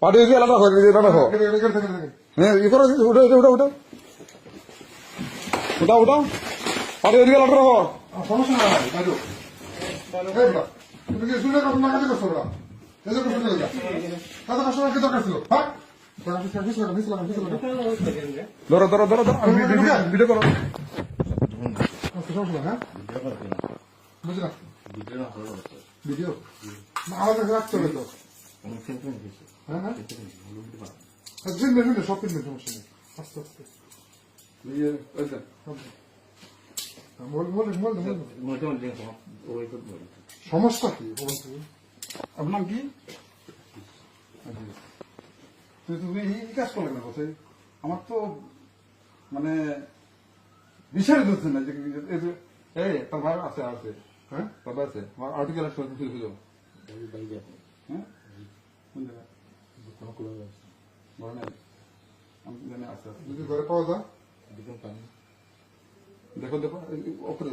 পাঠিয়ে দিয়ে আলাদা হয় এটা দেখো হ্যাঁ ই করো উঠো উঠো উঠো উঠো উঠাও উঠাও পাঠিয়ে দিয়ে আলাদা রাখো সমস্যা নাই বাইরো তুমি কি শুনে কথা না কাজে করছো ওরা এই যে করছো না কাজে করছো না কি দরকার ছিল হ্যাঁ ধরো ধরো ধরো ধরো ভিডিও করো সমস্যা হ্যাঁ বুঝলাম ভিডিও আমাদের রাখতে হবে তো হ্যাঁ হ্যাঁ সব কিনবেন সমস্যা নেই আস্তে আস্তে সমস্যা কি আপনার কি তুমি এই কাজ করলে না বসে আমার তো মানে বিষয় ধরছে না যে এই তার ভাই আছে আছে হ্যাঁ তার ভাই আছে আমার আর্টিকেল শুরু হ্যাঁ কোন জায়গায় ঘরে নাই আমি জানি আছে যদি ঘরে পাওয়া যায় দেখো দেখো অপরে